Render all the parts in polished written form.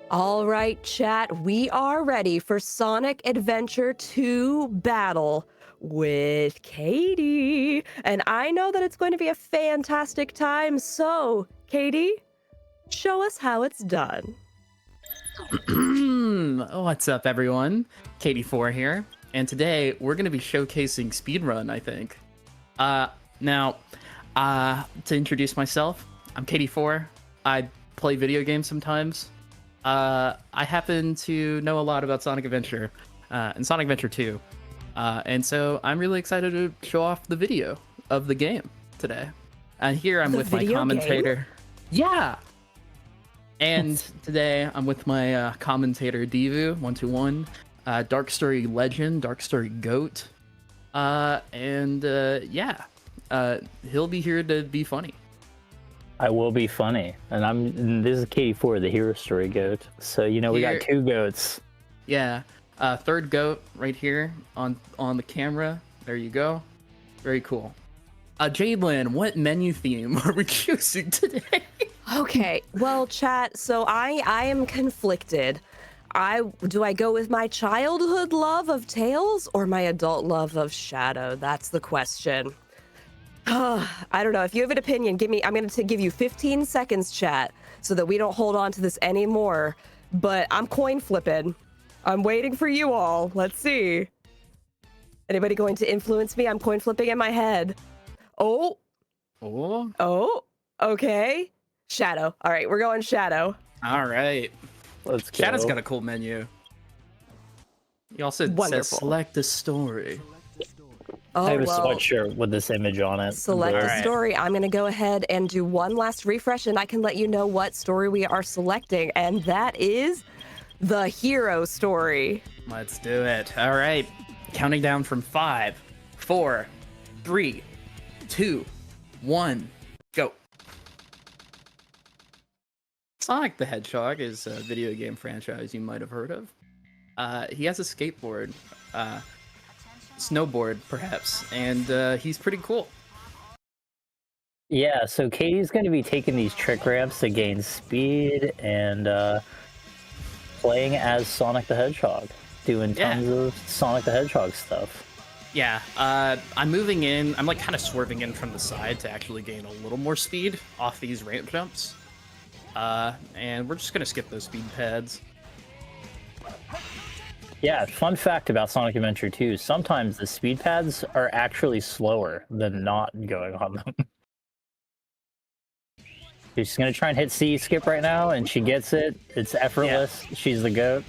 All right, chat, we are ready for Sonic Adventure 2 Battle with Katie. And I know that it's going to be a fantastic time. So, Katie, show us how it's done. What's up, everyone? Katie4 here, and today we're going to be showcasing speedrun, I think. Now, to introduce myself, I'm Katie4. I play video games sometimes. I happen to know a lot about Sonic Adventure and Sonic Adventure 2, and so I'm really excited to show off the video of the game today. And here I'm with my commentator. Game? Yeah! And today I'm with my commentator Divu121, Dark Story Legend, Dark Story Goat, and he'll be here to be funny. I will be funny, and this is Katie4, the Hero Story Goat. So we got two goats. Yeah, third goat right here on the camera. There you go. Very cool. Jaidlyn, what menu theme are we choosing today? Okay, well, chat, so I am conflicted. Do I go with my childhood love of Tails or my adult love of Shadow? That's the question. I don't know. If you have an opinion, I'm going to give you 15 seconds, chat, so that we don't hold on to this anymore. But I'm coin flipping. I'm waiting for you all. Let's see. Anybody going to influence me? I'm coin flipping in my head. Oh, okay. Shadow. All right, we're going Shadow. All right. Let's go. Shadow's got a cool menu. He also says select a story. I have a sweatshirt with this image on it. Select a story. I'm going to go ahead and do one last refresh, and I can let you know what story we are selecting, and that is the hero story. Let's do it. All right. Counting down from 5, 4, 3, 2, 1, go. Sonic the Hedgehog is a video game franchise you might have heard of. He has a skateboard, snowboard perhaps, and he's pretty cool. Yeah, so Katie's going to be taking these trick ramps to gain speed and playing as Sonic the Hedgehog, doing tons of Sonic the Hedgehog stuff. Yeah, I'm moving in. I'm like kind of swerving in from the side to actually gain a little more speed off these ramp jumps. And we're just gonna skip those speed pads. Yeah, fun fact about Sonic Adventure 2, sometimes the speed pads are actually slower than not going on them. She's gonna try and hit C skip right now, and she gets it. It's effortless. Yeah. She's the goat.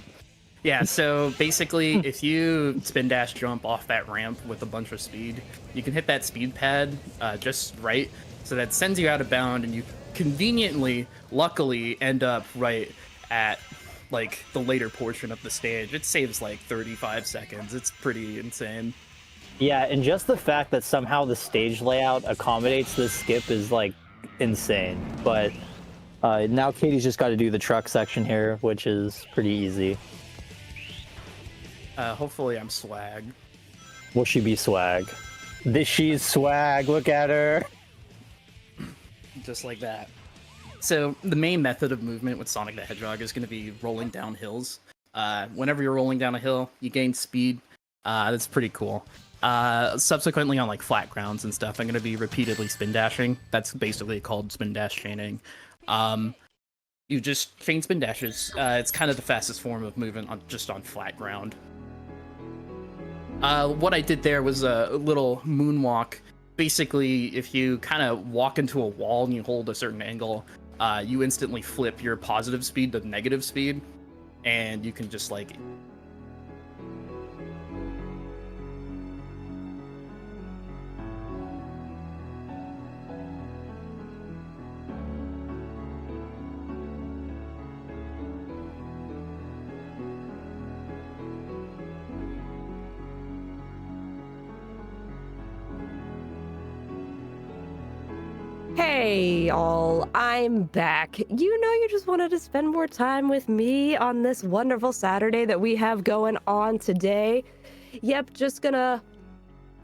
Yeah, so basically, if you spin dash jump off that ramp with a bunch of speed, you can hit that speed pad just right, so that sends you out of bound, and you conveniently, luckily, end up right at like the later portion of the stage. It saves like 35 seconds. It's pretty insane. Yeah, and just the fact that somehow the stage layout accommodates this skip is like insane. But now Katie's just got to do the truck section here, which is pretty easy. Hopefully I'm swag. Will she be swag? She's swag, look at her. Just like that. So the main method of movement with Sonic the Hedgehog is going to be rolling down hills. Whenever you're rolling down a hill, you gain speed. That's pretty cool. Subsequently on like flat grounds and stuff, I'm going to be repeatedly spin dashing. That's basically called spin dash chaining. You just chain spin dashes. It's kind of the fastest form of movement just on flat ground. What I did there was a little moonwalk. Basically, if you kind of walk into a wall and you hold a certain angle, you instantly flip your positive speed to negative speed, and you can just like... Hey all, I'm back. You know you just wanted to spend more time with me on this wonderful Saturday that we have going on today. Yep, just gonna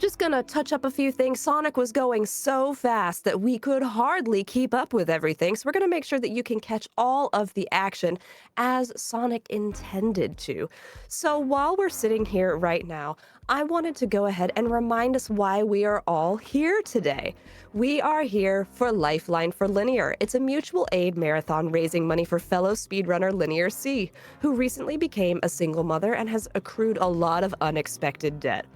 Just gonna touch up a few things. Sonic was going so fast that we could hardly keep up with everything, so we're gonna make sure that you can catch all of the action as Sonic intended to. So while we're sitting here right now, I wanted to go ahead and remind us why we are all here today. We are here for Lifeline for Linear. It's a mutual aid marathon raising money for fellow speedrunner LinearC, who recently became a single mother and has accrued a lot of unexpected debt.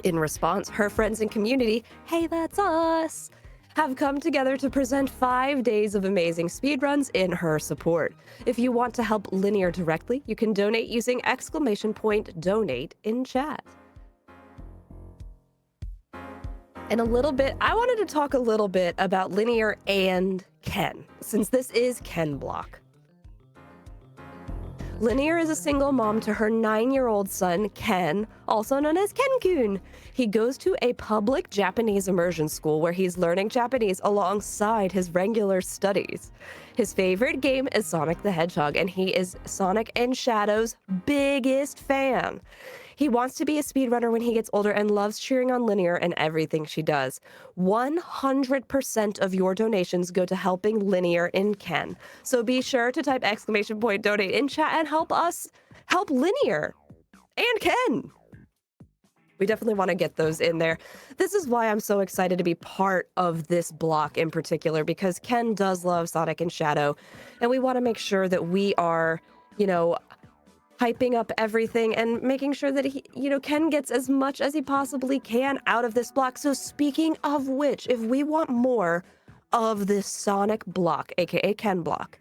In response, her friends and community, hey, that's us, have come together to present 5 days of amazing speedruns in her support. If you want to help Linear directly, you can donate using !donate in chat. In a little bit, I wanted to talk a little bit about Linear and Ken, since this is Ken Block. Linear is a single mom to her 9-year-old son, Ken, also known as Ken-kun. He goes to a public Japanese immersion school where he's learning Japanese alongside his regular studies. His favorite game is Sonic the Hedgehog, and he is Sonic and Shadow's biggest fan. He wants to be a speedrunner when he gets older and loves cheering on Linear and everything she does. 100% of your donations go to helping Linear and Ken. So be sure to type !donate in chat and help us help Linear and Ken. We definitely want to get those in there. This is why I'm so excited to be part of this block in particular, because Ken does love Sonic and Shadow, and we want to make sure that we are, hyping up everything and making sure that Ken gets as much as he possibly can out of this block. So speaking of which, if we want more of this Sonic block, aka Ken block,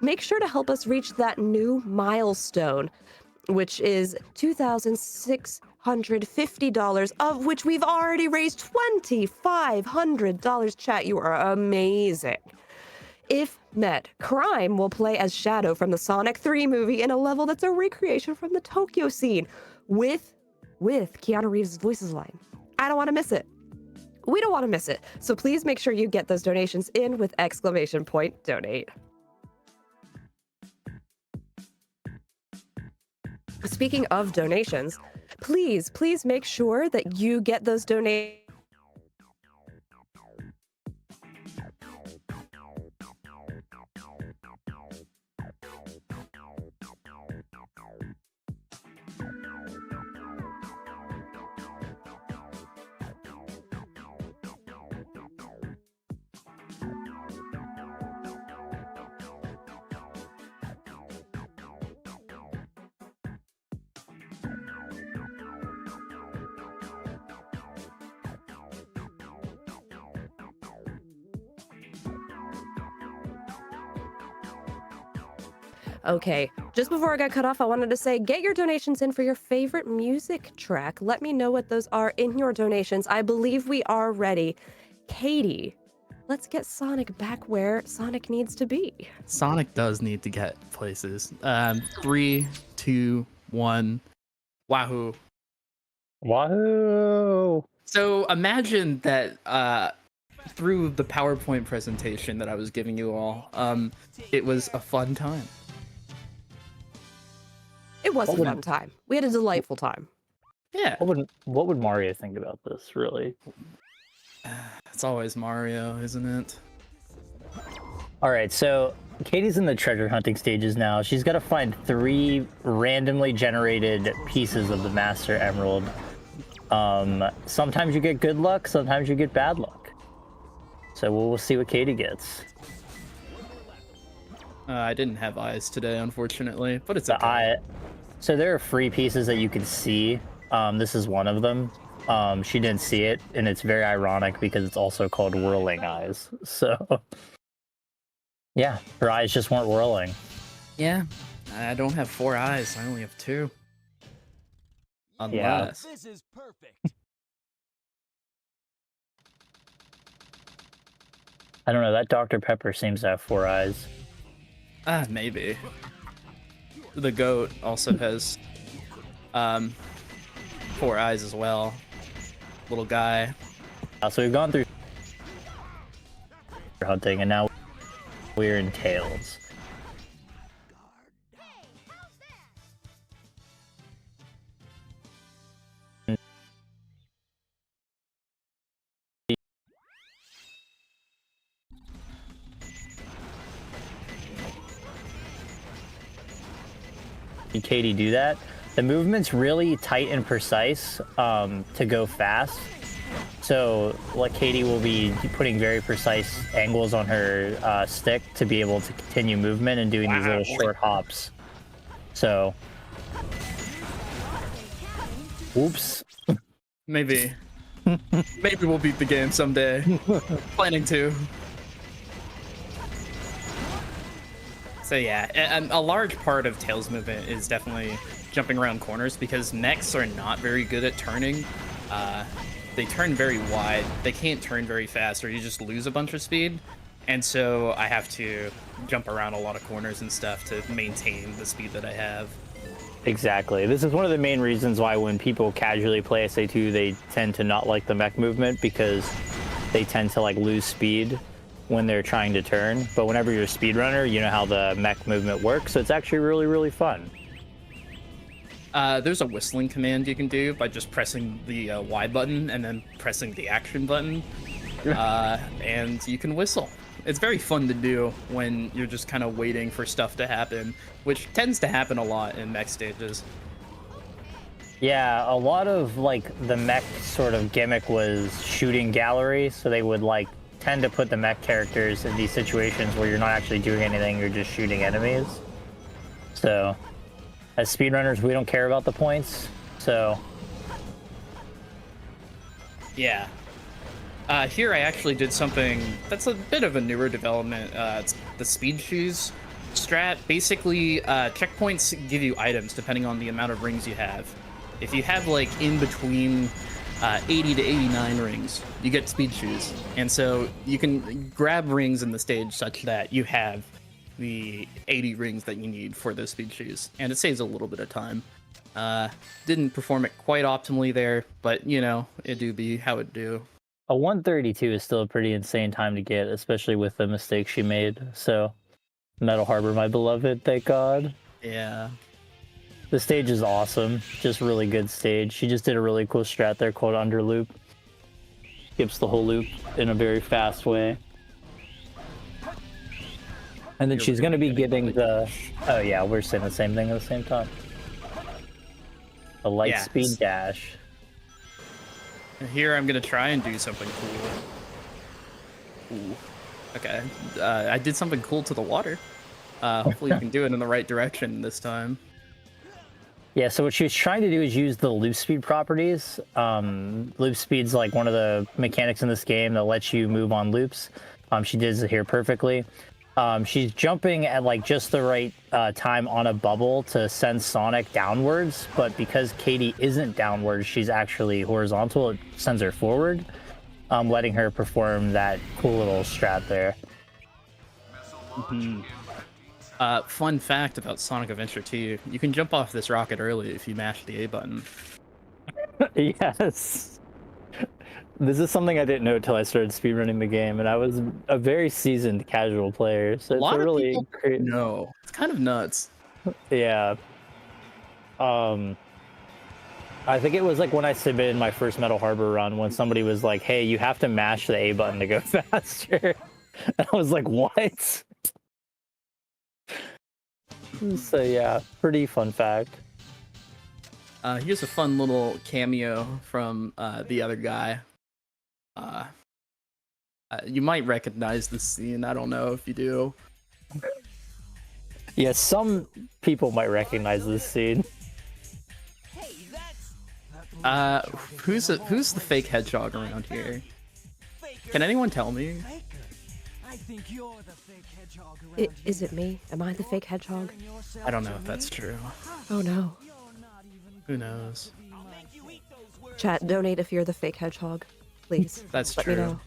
make sure to help us reach that new milestone, which is $2,650, of which we've already raised $2,500. Chat, you are amazing. If met, Crime will play as Shadow from the Sonic 3 movie in a level that's a recreation from the Tokyo scene with Keanu Reeves' voices line. I don't want to miss it. We don't want to miss it. So please make sure you get those donations in with !donate. Speaking of donations, please make sure that you get those donations. Okay, just before I got cut off, I wanted to say, get your donations in for your favorite music track. Let me know what those are in your donations. I believe we are ready. Katie, let's get Sonic back where Sonic needs to be. Sonic does need to get places. 3, 2, 1. Wahoo. Wahoo! So imagine that through the PowerPoint presentation that I was giving you all, it was a fun time. It was a fun time. We had a delightful time. Yeah. What would Mario think about this, really? It's always Mario, isn't it? All right, so Katie's in the treasure hunting stages now. She's got to find 3 randomly generated pieces of the Master Emerald. Sometimes you get good luck, sometimes you get bad luck. So we'll see what Katie gets. I didn't have eyes today, unfortunately, but it's okay. So there are free pieces that you can see. This is one of them. She didn't see it, and it's very ironic because it's also called whirling eyes. So, yeah, her eyes just weren't whirling. Yeah, I don't have 4 eyes. I only have 2. Unless. Yeah. This is perfect. I don't know. That Dr. Pepper seems to have 4 eyes. Maybe. The goat also has 4 eyes as well. Little guy. So we've gone through hunting, and now we're in Tails. Katie do that. The movement's really tight and precise to go fast. So like Katie will be putting very precise angles on her stick to be able to continue movement and doing these little short hops. So, oops. Maybe. Maybe we'll beat the game someday. Planning to. So yeah, and a large part of Tails' movement is definitely jumping around corners because mechs are not very good at turning. They turn very wide. They can't turn very fast, or you just lose a bunch of speed. And so I have to jump around a lot of corners and stuff to maintain the speed that I have. Exactly. This is one of the main reasons why when people casually play SA2, they tend to not like the mech movement because they tend to like lose speed when they're trying to turn. But whenever you're a speedrunner, you know how the mech movement works. So it's actually really, really fun. There's a whistling command you can do by just pressing the Y button and then pressing the action button. And you can whistle. It's very fun to do when you're just kind of waiting for stuff to happen, which tends to happen a lot in mech stages. Yeah, a lot of like the mech sort of gimmick was shooting gallery, so they would like tend to put the mech characters in these situations where you're not actually doing anything, you're just shooting enemies. So as speedrunners, we don't care about the points, so yeah. Here I actually did something that's a bit of a newer development. It's the speed shoes strat. Basically, checkpoints give you items depending on the amount of rings you have. If you have like in between 80 to 89 rings, you get speed shoes. And so you can grab rings in the stage such that you have the 80 rings that you need for those speed shoes. And it saves a little bit of time. Didn't perform it quite optimally there, but you know, it do be how it do. a 132 is still a pretty insane time to get, especially with the mistakes she made. So Metal Harbor, my beloved, thank God. Yeah. The stage is awesome. Just really good stage. She just did a really cool strat there called under loop. Skips the whole loop in a very fast way. And then she's going to be getting the... Oh yeah, we're saying the same thing at the same time. A light speed dash. Here I'm going to try and do something cool. Ooh. Okay. I did something cool to the water. Hopefully you can do it in the right direction this time. Yeah, so what she was trying to do is use the loop speed properties. Loop speed's like one of the mechanics in this game that lets you move on loops. She did it here perfectly. She's jumping at like just the right time on a bubble to send Sonic downwards, but because Katie isn't downwards, she's actually horizontal. It sends her forward, letting her perform that cool little strat there. Mm-hmm. Fun fact about Sonic Adventure 2, you can jump off this rocket early if you mash the A button. Yes. This is something I didn't know until I started speedrunning the game, and I was a very seasoned casual player, so A lot it's of really people great. know. It's kind of nuts. Yeah. I think it was like when I submitted my first Metal Harbor run when somebody was like, hey, you have to mash the A button to go faster. And I was like, what? So yeah, pretty fun fact. Here's a fun little cameo from the other guy. You might recognize this scene. I don't know if you do. Yeah, some people might recognize this scene. Who's the fake hedgehog around here? Can anyone tell me? I think you're the fake hedgehog around here. Is it me? Am I the fake hedgehog? I don't know if that's true. Oh no. Who knows? Chat, donate if you're the fake hedgehog, please. That's Let me true. know.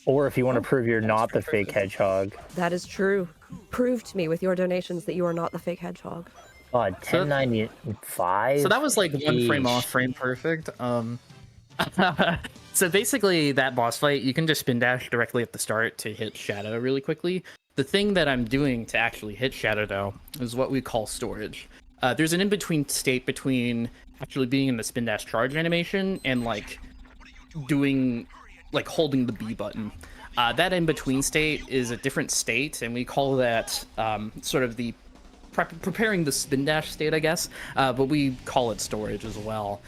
Or if you want to prove you're not the fake hedgehog. That is true. Prove to me with your donations that you are not the fake hedgehog. 1095? So that was like one frame Eesh. off, frame perfect. So basically that boss fight, you can just spin dash directly at the start to hit Shadow really quickly. The thing that I'm doing to actually hit Shadow though is what we call storage. There's an in-between state between actually being in the spin dash charge animation and like doing, like holding the B button. That in-between state is a different state, and we call that sort of the preparing the spin dash state, I guess, but we call it storage as well.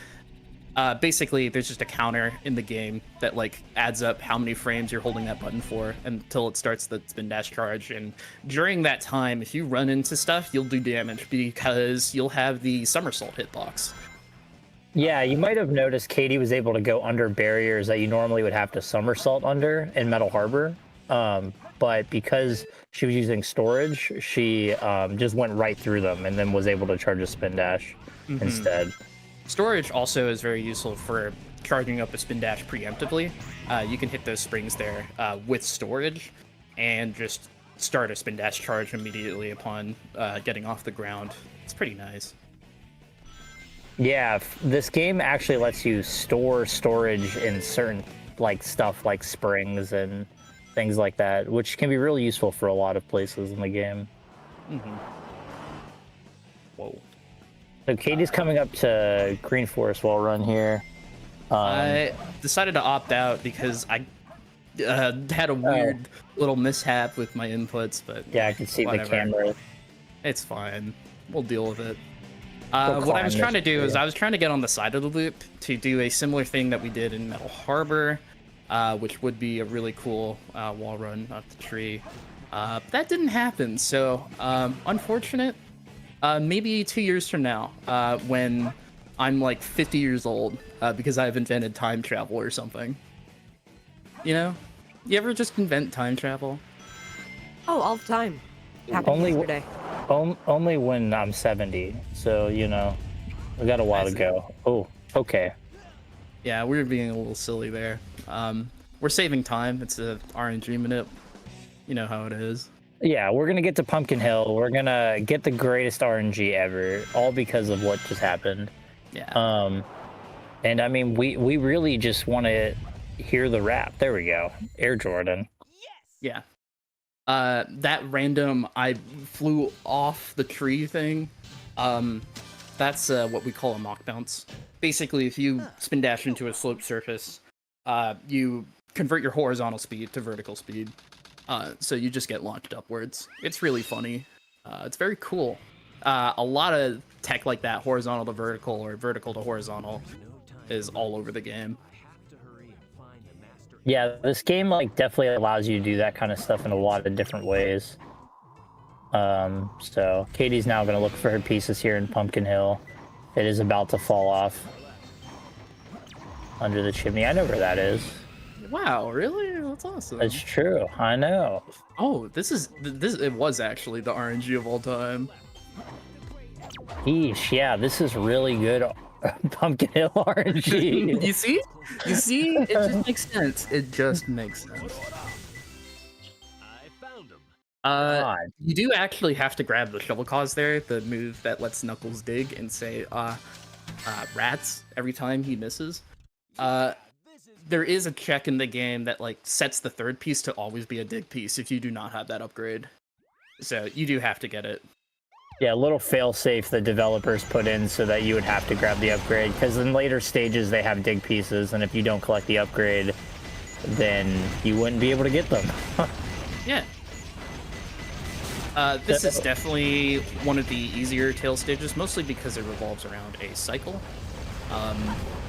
Basically, there's just a counter in the game that like adds up how many frames you're holding that button for until it starts the spin dash charge. And during that time, if you run into stuff, you'll do damage because you'll have the somersault hitbox. Yeah, you might have noticed Katie was able to go under barriers that you normally would have to somersault under in Metal Harbor. But because she was using storage, she just went right through them and then was able to charge a spin dash instead. Storage also is very useful for charging up a spin dash preemptively. You can hit those springs there with storage and just start a spin dash charge immediately upon getting off the ground. It's pretty nice. Yeah, this game actually lets you store storage in certain like stuff like springs and things like that, which can be really useful for a lot of places in the game. Whoa. So Katie's coming up to Green Forest Wall Run here. I decided to opt out because I had a weird little mishap with my inputs, but Yeah, I can see whatever. the camera. It's fine. We'll deal with it. What I was trying to do is I was trying to get on the side of the loop to do a similar thing that we did in Metal Harbor, which would be a really cool wall run up the tree. But that didn't happen, so unfortunate. Maybe 2 years from now, when I'm like 50 years old, because I've invented time travel or something. You know? You ever just invent time travel? Oh, all the time. Happened yesterday. Only when I'm 70, so you know, we got a while to go. Oh, okay. Yeah, we were being a little silly there. We're saving time. It's a RNG minute. You know how it is. Yeah, we're gonna get to Pumpkin Hill. We're gonna get the greatest RNG ever, all because of what just happened. Yeah. And I mean, we really just want to hear the rap. There we go, Air Jordan. Yeah. That random I flew off the tree thing, that's what we call a mock bounce. Basically, if you spin dash into a sloped surface, you convert your horizontal speed to vertical speed. So you just get launched upwards. It's really funny. It's very cool. A lot of tech like that, horizontal to vertical or vertical to horizontal, is all over the game. Yeah, this game like definitely allows you to do that kind of stuff in a lot of different ways. So Katie's now gonna look for her pieces here in Pumpkin Hill. It is about to fall off under the chimney. I know where that is. Wow, really? That's awesome. That's true. I know. Oh, this it was actually the RNG of all time. Eesh, yeah, this is really good Pumpkin Hill RNG. You see? You see? It just makes sense. It just makes sense. God. You do actually have to grab the shovel cause there, the move that lets Knuckles dig and say, rats every time he misses. There is a check in the game that like sets the third piece to always be a dig piece if you do not have that upgrade. So you do have to get it. Yeah, a little fail-safe the developers put in so that you would have to grab the upgrade, because in later stages they have dig pieces, and if you don't collect the upgrade, then you wouldn't be able to get them. Yeah. This is definitely one of the easier tail stages, mostly because it revolves around a cycle.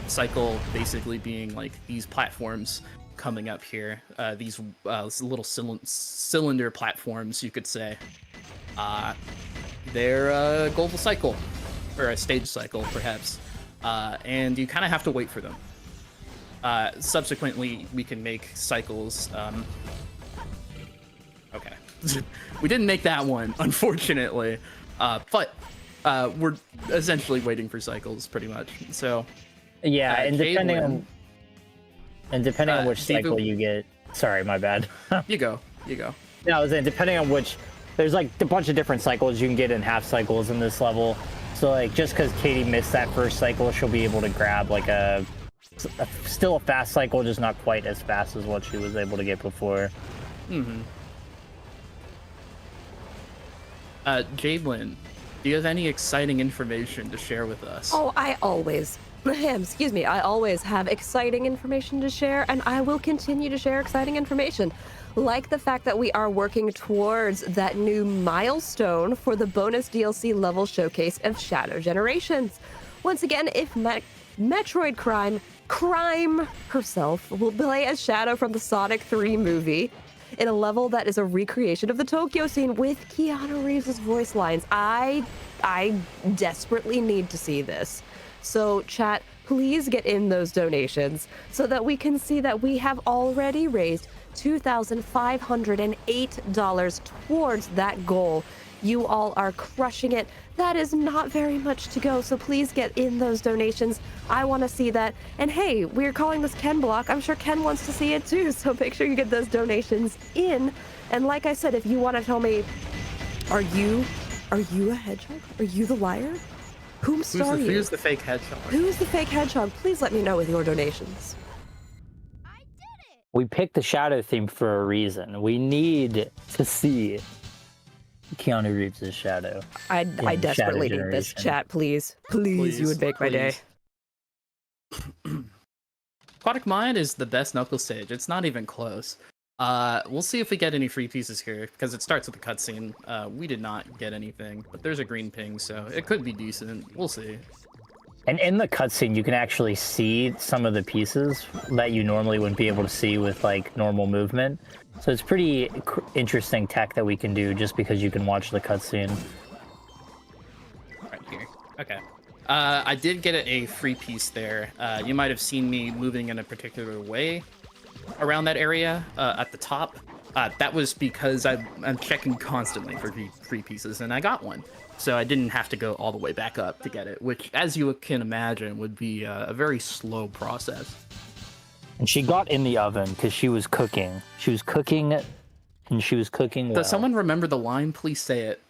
Cycle basically being like these platforms coming up here, these little cylinder platforms, you could say. They're a global cycle, or a stage cycle, perhaps, and you kind of have to wait for them. Subsequently, we can make cycles. Okay, we didn't make that one, unfortunately, but we're essentially waiting for cycles, pretty much. So, yeah, and depending Jaidlyn, on which cycle you get. Sorry, my bad. you go. No, I was saying depending on which. There's like a bunch of different cycles you can get in half cycles in this level. So like just because Katie missed that first cycle, she'll be able to grab like still a fast cycle, just not quite as fast as what she was able to get before. Jaidlyn, do you have any exciting information to share with us? Oh, I always have exciting information to share, and I will continue to share exciting information. like the fact that we are working towards that new milestone for the bonus DLC level showcase of Shadow Generations. Once again, if Metroid Crime herself will play as Shadow from the Sonic 3 movie in a level that is a recreation of the Tokyo scene with Keanu Reeves' voice lines. I desperately need to see this. So chat, please get in those donations so that we can see that we have already raised $2,508 towards that goal. You all are crushing it. That is not very much to go, so please get in those donations. I want to see that. And hey, we're calling this Ken Block. I'm sure Ken wants to see it too, so make sure you get those donations in. And like I said, if you want to tell me, are you a hedgehog? Are you the liar? Whomst are you? Who's the fake hedgehog? Who's the fake hedgehog? Please let me know with your donations. We picked the Shadow theme for a reason. We need to see Keanu Reeves' Shadow. I desperately Shadow need this, Generation. chat. Please, you would make my day. Aquatic Mind is the best Knuckles stage. It's not even close. We'll see if we get any free pieces here, because it starts with a cutscene. We did not get anything, but there's a green ping, so it could be decent. We'll see. And in the cutscene, you can actually see some of the pieces that you normally wouldn't be able to see with like normal movement. So it's pretty interesting tech that we can do just because you can watch the cutscene. Right here. Okay. I did get a free piece there. You might have seen me moving in a particular way around that area at the top. That was because I'm checking constantly for free pieces, and I got one. So I didn't have to go all the way back up to get it, which, as you can imagine, would be a very slow process. And she got in the oven because she was cooking. She was cooking, and she was cooking well. Does someone remember the line? Please say it.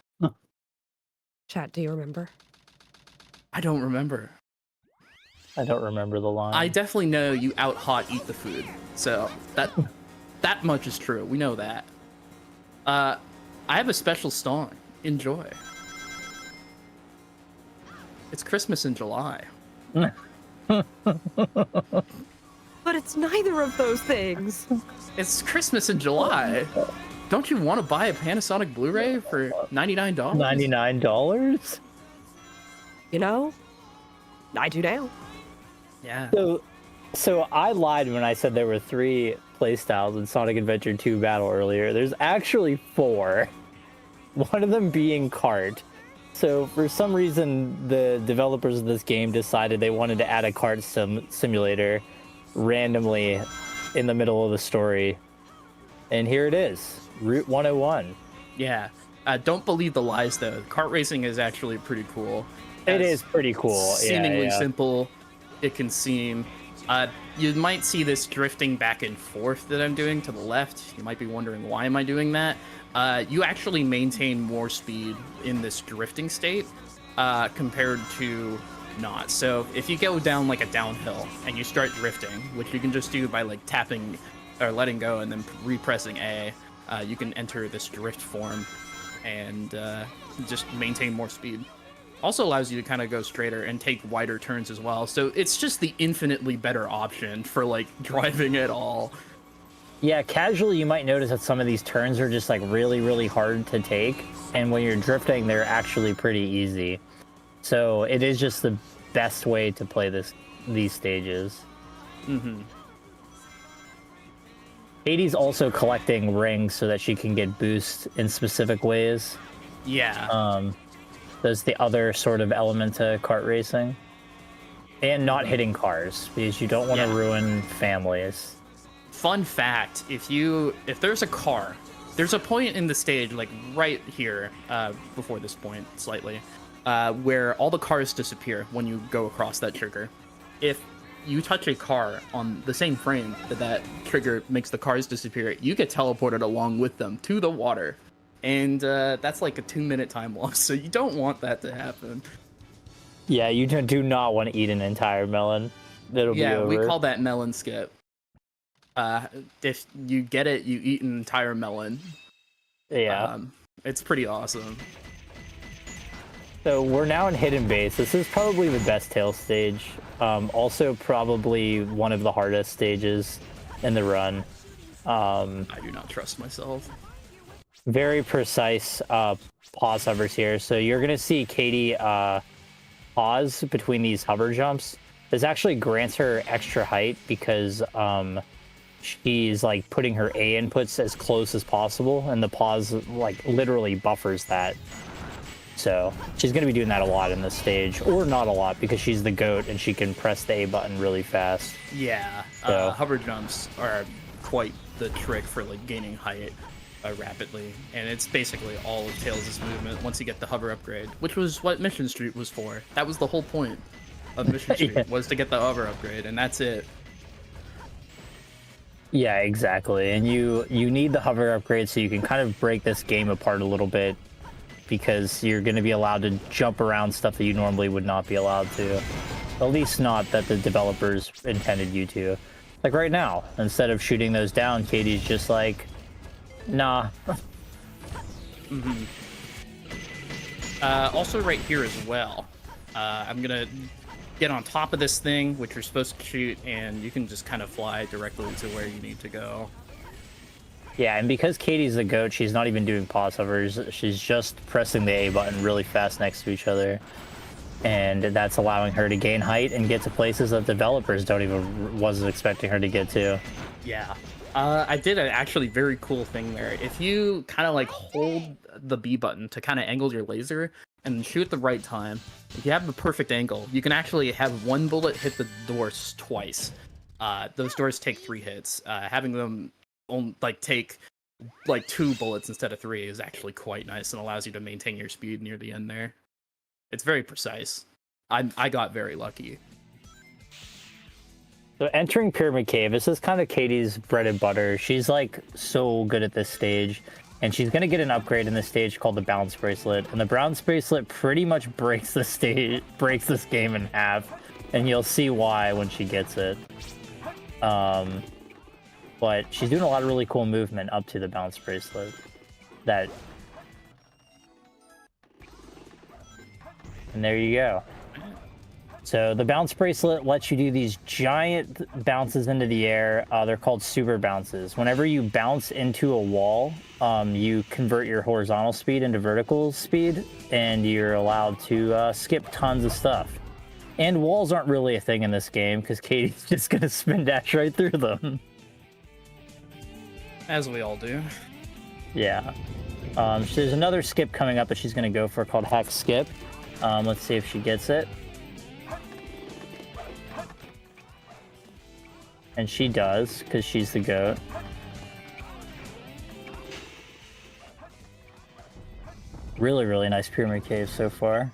Chat, do you remember? I don't remember. I don't remember the line. I definitely know you out hot eat the food. So that much is true. We know that. I have a special song. Enjoy. It's Christmas in July. But it's neither of those things. It's Christmas in July. Don't you want to buy a Panasonic Blu-ray for $99? $99? You know, I do now. Yeah. So I lied when I said there were 3 playstyles in Sonic Adventure 2 Battle earlier. There's actually 4. One of them being kart. So for some reason, the developers of this game decided they wanted to add a kart simulator randomly in the middle of the story. And here it is, Route 101. Yeah. Don't believe the lies, though. Kart racing is actually pretty cool. It is pretty cool. Seemingly yeah. simple, it can seem. You might see this drifting back and forth that I'm doing to the left. You might be wondering, why am I doing that? You actually maintain more speed in this drifting state compared to not. So if you go down like a downhill and you start drifting, which you can just do by like tapping or letting go and then repressing A, you can enter this drift form and just maintain more speed. Also allows you to kind of go straighter and take wider turns as well. So it's just the infinitely better option for like driving at all. Yeah, casually you might notice that some of these turns are just like really, really hard to take. And when you're drifting, they're actually pretty easy. So it is just the best way to play these stages. Mm-hmm. Katie's also collecting rings so that she can get boosts in specific ways. Yeah. There's the other sort of element to kart racing. And not hitting cars, because you don't want to ruin families. Fun fact, if there's a car, there's a point in the stage, like right here, before this point, slightly, where all the cars disappear when you go across that trigger. If you touch a car on the same frame that trigger makes the cars disappear, you get teleported along with them to the water. And that's like a 2-minute time loss, so you don't want that to happen. Yeah, you do not want to eat an entire melon. It'll be over. Yeah, we call that melon skip. If you get it, you eat an entire melon. Yeah. It's pretty awesome. So we're now in Hidden Base. This is probably the best Tails stage. Also probably one of the hardest stages in the run. I do not trust myself. Very precise pause hovers here. So you're gonna see Katie pause between these hover jumps. This actually grants her extra height because she's like putting her A inputs as close as possible, and the pause like literally buffers that. So she's gonna be doing that a lot in this stage, or not a lot because she's the GOAT and she can press the A button really fast. Yeah, So- hover jumps are quite the trick for like gaining height rapidly, and it's basically all of Tails' movement once you get the hover upgrade, which was what Mission Street was for. That was the whole point of Mission Street, Yeah. was to get the hover upgrade, and that's it. Yeah, exactly. And you need the hover upgrade so you can kind of break this game apart a little bit, because you're going to be allowed to jump around stuff that you normally would not be allowed to. At least not that the developers intended you to. Like right now, instead of shooting those down, Katie's just like, nah. Also right here as well, I'm gonna get on top of this thing, which you're supposed to shoot, and you can just kind of fly directly to where you need to go. Yeah, and because Katie's the GOAT, she's not even doing pause hovers. She's just pressing the A button really fast next to each other. And that's allowing her to gain height and get to places that developers wasn't expecting her to get to. Yeah. I did an actually very cool thing there. If you kind of like hold the B button to kind of angle your laser and shoot at the right time, if you have the perfect angle, you can actually have one bullet hit the doors twice. Those doors take 3 hits. Having them take like 2 bullets instead of 3 is actually quite nice and allows you to maintain your speed near the end there. It's very precise. I got very lucky. So entering Pyramid Cave, this is kind of Katie's bread and butter. She's like so good at this stage, and she's gonna get an upgrade in this stage called the Bounce Bracelet. And the Bounce Bracelet pretty much breaks this game in half, and you'll see why when she gets it. But she's doing a lot of really cool movement up to the Bounce Bracelet. And there you go. So the Bounce Bracelet lets you do these giant bounces into the air. They're called super bounces. Whenever you bounce into a wall, you convert your horizontal speed into vertical speed, and you're allowed to skip tons of stuff. And walls aren't really a thing in this game, because Katie's just going to spin dash right through them. As we all do. Yeah. So there's another skip coming up that she's going to go for called Hex Skip. Let's see if she gets it. And she does, because she's the GOAT. Really, really nice Pyramid Cave so far.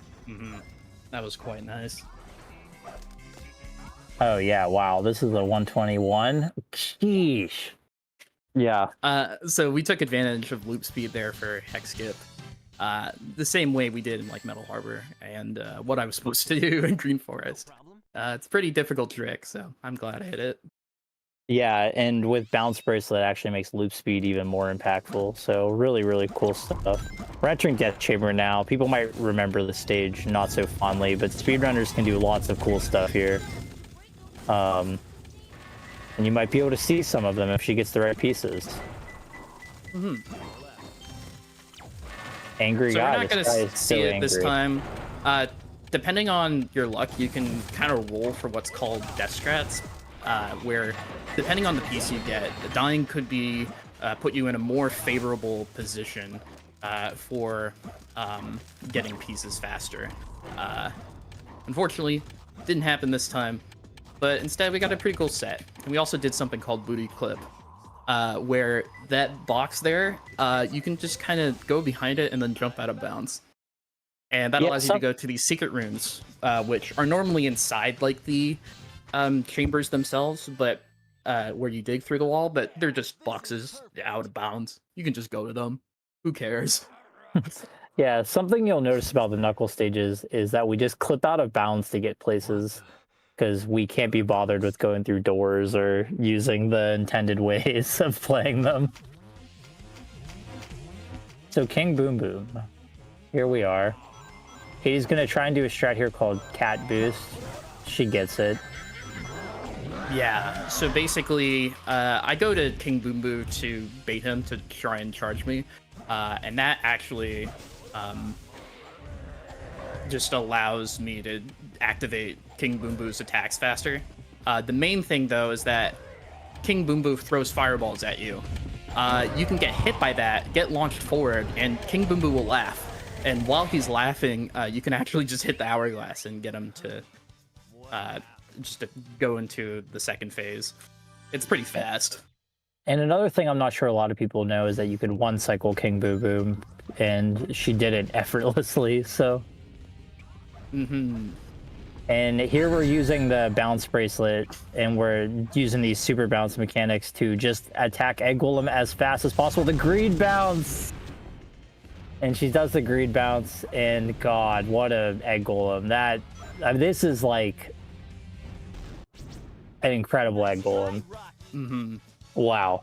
That was quite nice. Oh, yeah, wow. This is a 121. Sheesh. Yeah. So we took advantage of loop speed there for Hex Skip. The same way we did in like Metal Harbor and what I was supposed to do in Green Forest. It's a pretty difficult trick, so I'm glad I hit it. Yeah, and with Bounce Bracelet, it actually makes loop speed even more impactful. So really, really cool stuff. We're entering Death Chamber now. People might remember the stage not so fondly, but speedrunners can do lots of cool stuff here. And you might be able to see some of them if she gets the right pieces. Angry So guy. we're not going This guy to is see so it this angry. time. Depending on your luck, you can kind of roll for what's called death strats, where depending on the piece you get, the dying could be put you in a more favorable position for getting pieces faster. Unfortunately, didn't happen this time, but instead we got a pretty cool set. And we also did something called Booty Clip, where that box there, you can just kind of go behind it and then jump out of bounds. And that allows you to go to these secret rooms, which are normally inside like the chambers themselves, but where you dig through the wall, but they're just boxes out of bounds. You can just go to them. Who cares? Yeah, something you'll notice about the Knuckle stages is that we just clip out of bounds to get places, because we can't be bothered with going through doors or using the intended ways of playing them. So King Boom Boom, here we are. Katie's gonna try and do a strat here called Cat Boost. She gets it. Yeah, so basically, I go to King Boom Boo to bait him to try and charge me, and that actually just allows me to activate King Boom Boo's attacks faster. The main thing, though, is that King Boom Boo throws fireballs at you. You can get hit by that, get launched forward, and King Boom Boo will laugh. And while he's laughing, you can actually just hit the hourglass and get him to just to go into the second phase. It's pretty fast. And another thing I'm not sure a lot of people know is that you can one cycle King Boo Boom, and she did it effortlessly. So. And here we're using the bounce bracelet, and we're using these super bounce mechanics to just attack Egg Golem as fast as possible. The greed bounce! And she does the greed bounce, and God, what a Egg Golem. That, I mean, this is like an incredible Egg Golem. Wow.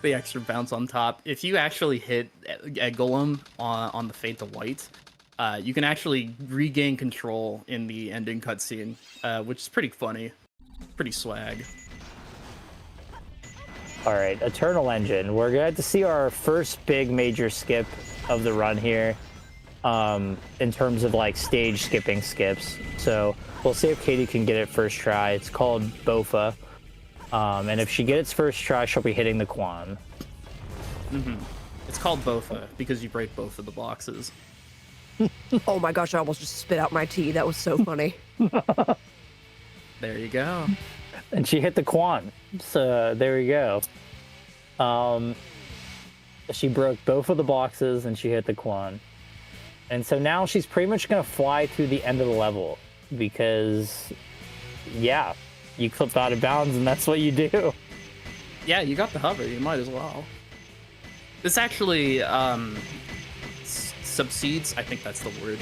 The extra bounce on top. If you actually hit Egg Golem on the fade to white, you can actually regain control in the ending cutscene, which is pretty funny. Pretty swag. Alright, Eternal Engine. We're going to see our first big major skip of the run here, in terms of like stage skipping skips. So we'll see if Katie can get it first try. It's called Bofa. And if she gets first try, she'll be hitting the Quan. It's called Bofa because you break both of the boxes. Oh my gosh, I almost just spit out my tea. That was so funny. There you go. And she hit the Quan. So there we go. She broke both of the boxes and she hit the Quan. And so now she's pretty much going to fly to the end of the level because, yeah, you clip out of bounds and that's what you do. Yeah, you got the hover. You might as well. This actually subsedes, I think that's the word,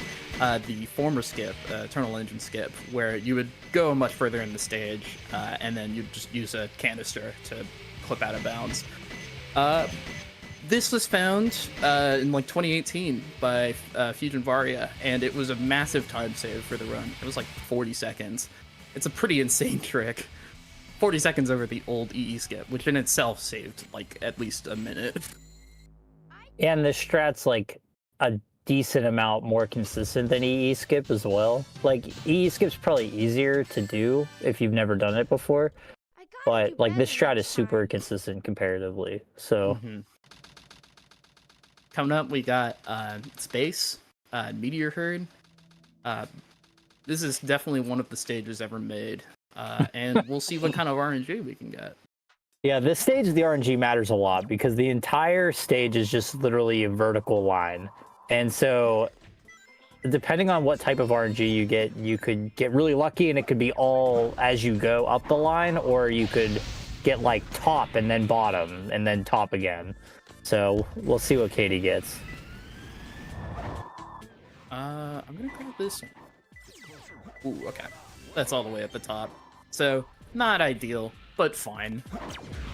the former skip, Eternal Engine skip, where you would go much further in the stage, and then you'd just use a canister to clip out of bounds. This was found in like 2018 by Fusion Varia, and it was a massive time save for the run. It was like 40 seconds. It's a pretty insane trick. 40 seconds over the old EE skip, which in itself saved like at least a minute. And the strat's like a decent amount more consistent than EE skip as well. Like EE skip's probably easier to do if you've never done it before, but like this strat is super consistent comparatively. So coming up, we got Space, Meteor Herd. This is definitely one of the stages ever made, and we'll see what kind of RNG we can get. yeah, this stage, the RNG matters a lot because the entire stage is just literally a vertical line. And so depending on what type of RNG you get, you could get really lucky and it could be all as you go up the line, or you could get like top and then bottom and then top again. So we'll see what Katie gets. I'm gonna grab this one. Ooh, okay. That's all the way at the top. So, not ideal, but fine.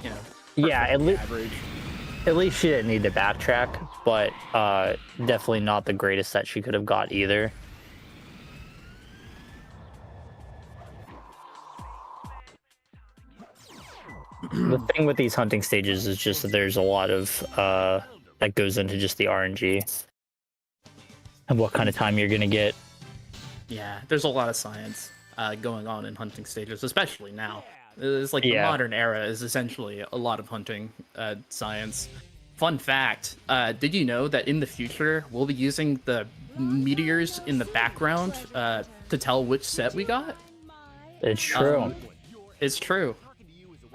You know, Yeah, average. at least she didn't need to backtrack, but definitely not the greatest that she could have got either. The thing with these hunting stages is just that there's a lot of that goes into just the RNG and what kind of time you're gonna get. Yeah, there's a lot of science going on in hunting stages, especially now. It's like the modern era is essentially a lot of hunting science. Fun fact, did you know that in the future, we'll be using the meteors in the background to tell which set we got? It's true. It's true.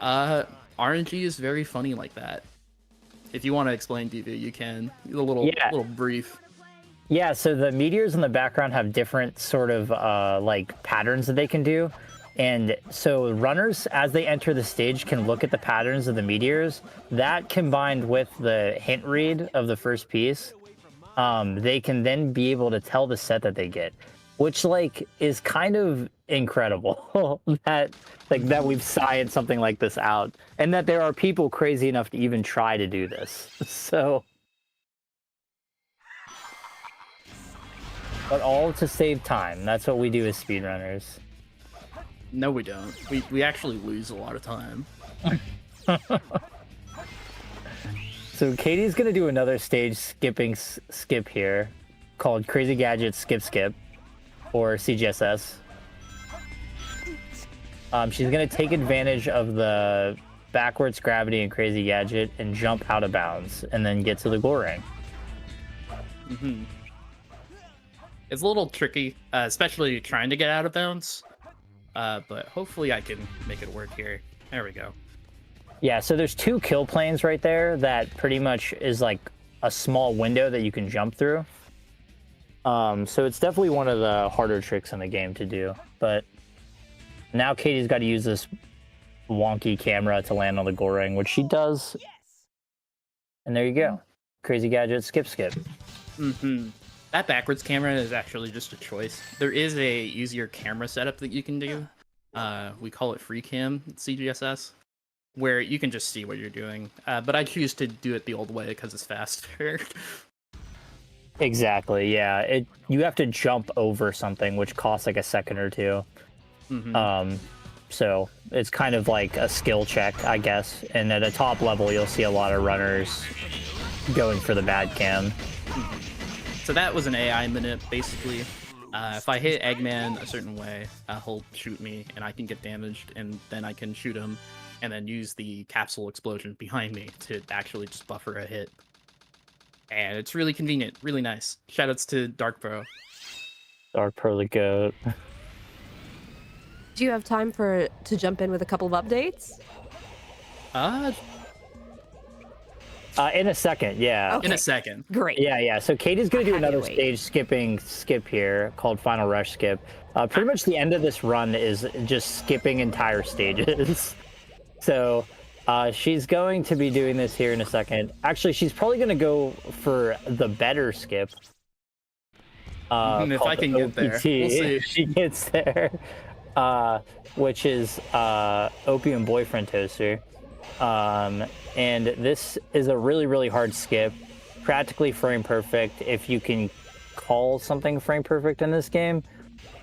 RNG is very funny like that. If you want to explain, DV, you can. A little brief. Yeah, so the meteors in the background have different sort of like patterns that they can do. And so runners, as they enter the stage, can look at the patterns of the meteors. That combined with the hint read of the first piece, they can then be able to tell the set that they get, which like is kind of incredible that we've scienced something like this out, and that there are people crazy enough to even try to do this. So, but all to save time. That's what we do as speedrunners. No, we don't. We actually lose a lot of time. So Katie's gonna do another stage skipping skip here, called Crazy Gadget Skip Skip, or CGSS. She's gonna take advantage of the backwards gravity and Crazy Gadget and jump out of bounds, and then get to the goal ring. Mm-hmm. It's a little tricky, especially trying to get out of bounds. But hopefully I can make it work here. There we go. Yeah, so there's 2 kill planes right there that pretty much is like a small window that you can jump through. So it's definitely one of the harder tricks in the game to do. But now Katie's got to use this wonky camera to land on the goal ring, which she does. And there you go. Crazy Gadget Skip Skip. Mm-hmm. That backwards camera is actually just a choice. There is a easier camera setup that you can do. We call it free cam CGSS, where you can just see what you're doing. But I choose to do it the old way because it's faster. Exactly, yeah. You have to jump over something, which costs like a second or two. Mm-hmm. So it's kind of like a skill check, I guess. And at a top level, you'll see a lot of runners going for the bad cam. So that was an AI minute, basically. If I hit Eggman a certain way, he'll shoot me, and I can get damaged, and then I can shoot him, and then use the capsule explosion behind me to actually just buffer a hit. And it's really convenient, really nice. Shoutouts to Dark Pro. Dark Pro the GOAT. Do you have time to jump in with a couple of updates? In a second, yeah. Okay. In a second. Great. Yeah. So Katie's going to do Have you another wait. stage skipping skip here called Final Rush Skip. Pretty much the end of this run is just skipping entire stages. So she's going to be doing this here in a second. Actually, she's probably going to go for the better skip. If I can get there. We'll see. If she gets there. Which is Opium Boyfriend Toaster. And this is a really, really hard skip. Practically frame perfect, if you can call something frame perfect in this game.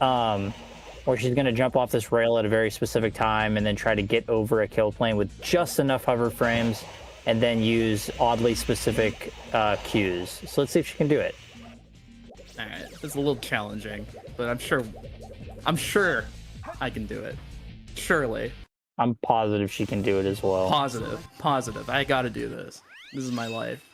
Where she's going to jump off this rail at a very specific time and then try to get over a kill plane with just enough hover frames and then use oddly specific cues. So let's see if she can do it. Alright, it's a little challenging, but I'm sure I can do it. Surely. I'm positive she can do it as well. Positive. I gotta do this. This is my life.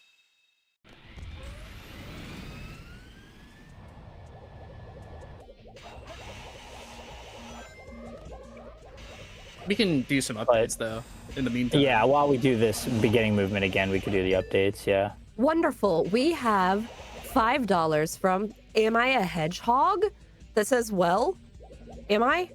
We can do some updates, though, in the meantime. Yeah, while we do this beginning movement again, we could do the updates, yeah. Wonderful. We have $5 from Am I a Hedgehog? That says, well, am I?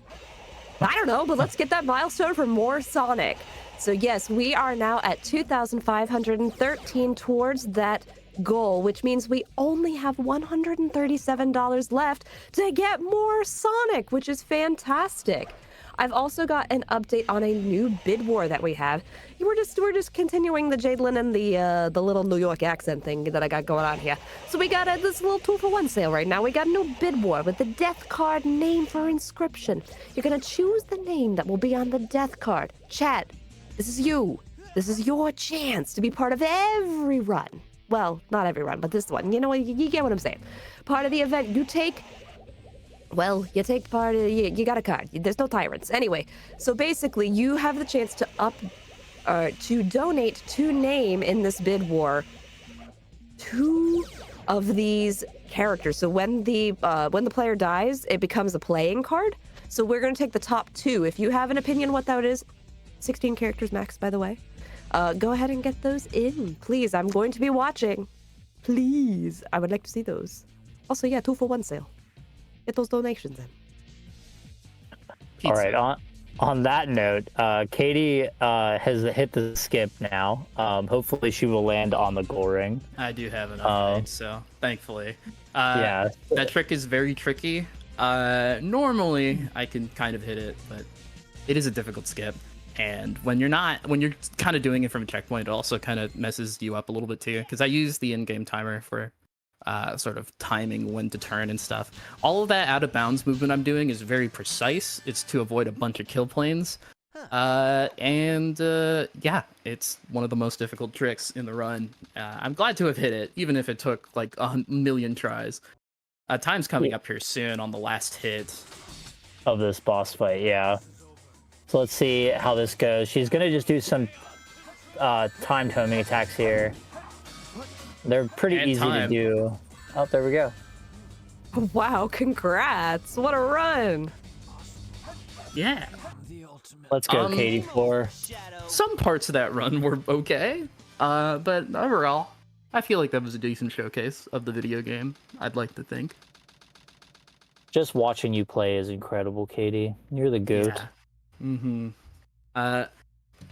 I don't know, but let's get that milestone for more Sonic. So yes, we are now at 2,513 towards that goal, which means we only have $137 left to get more Sonic, which is fantastic. I've also got an update on a new bid war that we have. We're just continuing the Jaidlyn and the little New York accent thing that I got going on here. So we got this little 2-for-1 sale right now. We got a new bid war with the death card name for inscription. You're gonna choose the name that will be on the death card. Chat, this is you. This is your chance to be part of every run. Well, not every run, but this one. You know what? You get what I'm saying. Part of the event, you take part of, you got a card. There's no tyrants. Anyway, so basically you have the chance to to donate to name in this bid war 2 of these characters. So when the player dies, it becomes a playing card. So we're going to take the top 2. If you have an opinion what that is, 16 characters max, by the way, go ahead and get those in, please. I'm going to be watching. Please. I would like to see those. Also, yeah, 2-for-1 sale. Get those donations in. All right. On that note, Katie has hit the skip now. Hopefully, she will land on the goal ring. I do have an update, so thankfully. Yeah. That trick is very tricky. Normally, I can kind of hit it, but it is a difficult skip. And when you're kind of doing it from a checkpoint, it also kind of messes you up a little bit too. Because I use the in-game timer for sort of timing when to turn and stuff. All of that out of bounds movement I'm doing is very precise. It's to avoid a bunch of kill planes. Yeah, it's one of the most difficult tricks in the run. I'm glad to have hit it, even if it took like a million tries. Time's coming up here soon on the last hit of this boss fight, yeah. So let's see how this goes. She's gonna just do some timed homing attacks here. They're pretty easy to do. Oh, there we go. Wow, congrats. What a run. Yeah. Let's go, Katie4. Some parts of that run were okay, but overall, I feel like that was a decent showcase of the video game, I'd like to think. Just watching you play is incredible, Katie. You're the goat.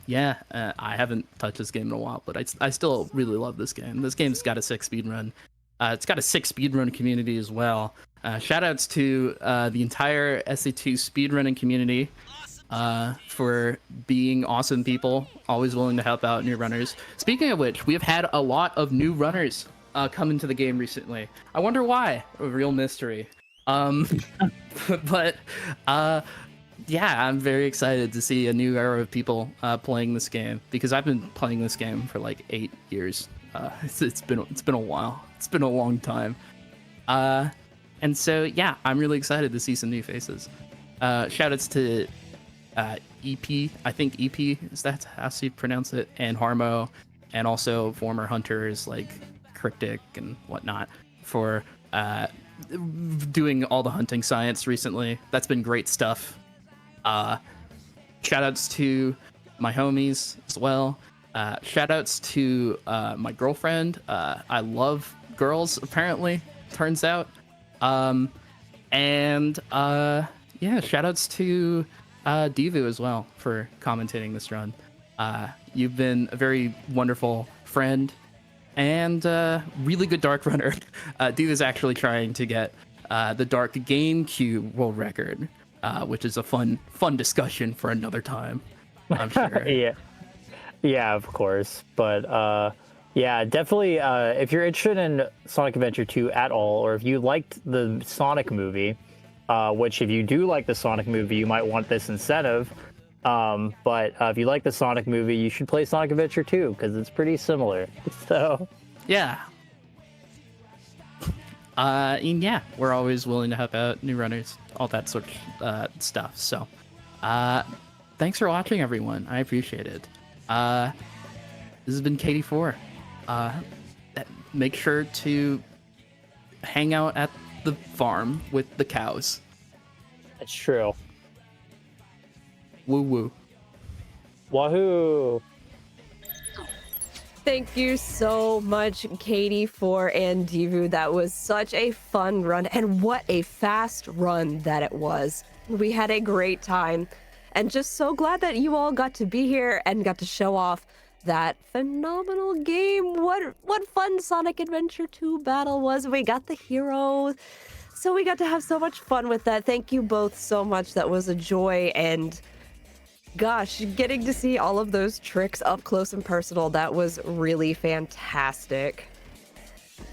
Yeah. I haven't touched this game in a while, but I still really love this game. This game's got a 6 speedrun. It's got a 6 speedrun community as well. Shoutouts to the entire SA2 speedrunning community for being awesome people, always willing to help out new runners. Speaking of which, we have had a lot of new runners come into the game recently. I wonder why. A real mystery. But yeah, I'm very excited to see a new era of people playing this game, because I've been playing this game for like 8 years. It's been a while. It's been a long time. And so yeah, I'm really excited to see some new faces. Shoutouts to EP, I think EP is that how you pronounce it, and Harmo, and also former hunters like Cryptic and whatnot for doing all the hunting science recently. That's been great stuff. Shoutouts to my homies as well. Shoutouts to my girlfriend. I love girls, apparently, turns out. Yeah, shoutouts to Divu as well for commentating this run. You've been a very wonderful friend and really good dark runner. Divu's actually trying to get the dark GameCube world record, which is a fun discussion for another time, I'm sure. Yeah, of course. But yeah, definitely, if you're interested in Sonic Adventure 2 at all, or if you liked the Sonic movie, which if you do like the Sonic movie, you might want this incentive. But if you like the Sonic movie, you should play Sonic Adventure 2, because it's pretty similar. So yeah. And yeah, we're always willing to help out new runners, all that sort of stuff. So thanks for watching, everyone. I appreciate it. This has been Katie4. Make sure to hang out at the farm with the cows. it's true. Woo woo. Wahoo! Thank you so much, Katie4 and Divu. That was such a fun run, and what a fast run that it was. We had a great time, and just so glad that you all got to be here and got to show off that phenomenal game. What fun Sonic Adventure 2 battle was. We got the hero, so we got to have so much fun with that. Thank you both so much. That was a joy, and gosh, getting to see all of those tricks up close and personal, that was really fantastic.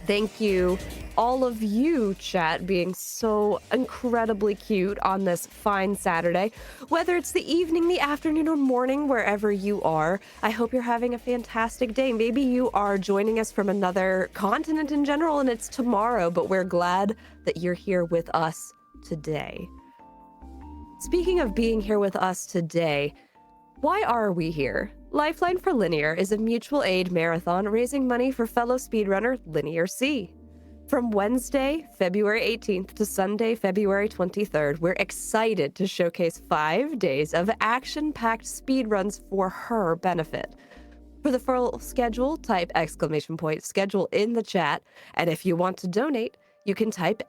Thank you, all of you, chat, being so incredibly cute on this fine Saturday. Whether it's the evening, the afternoon, or morning, wherever you are, I hope you're having a fantastic day. Maybe you are joining us from another continent in general, and it's tomorrow, but we're glad that you're here with us today. Speaking of being here with us today, why are we here? Lifeline for Linear is a mutual aid marathon raising money for fellow speedrunner LinearC. From Wednesday, February 18th to Sunday, February 23rd, we're excited to showcase 5 days of action-packed speedruns for her benefit. For the full schedule, type !schedule in the chat, and if you want to donate, you can type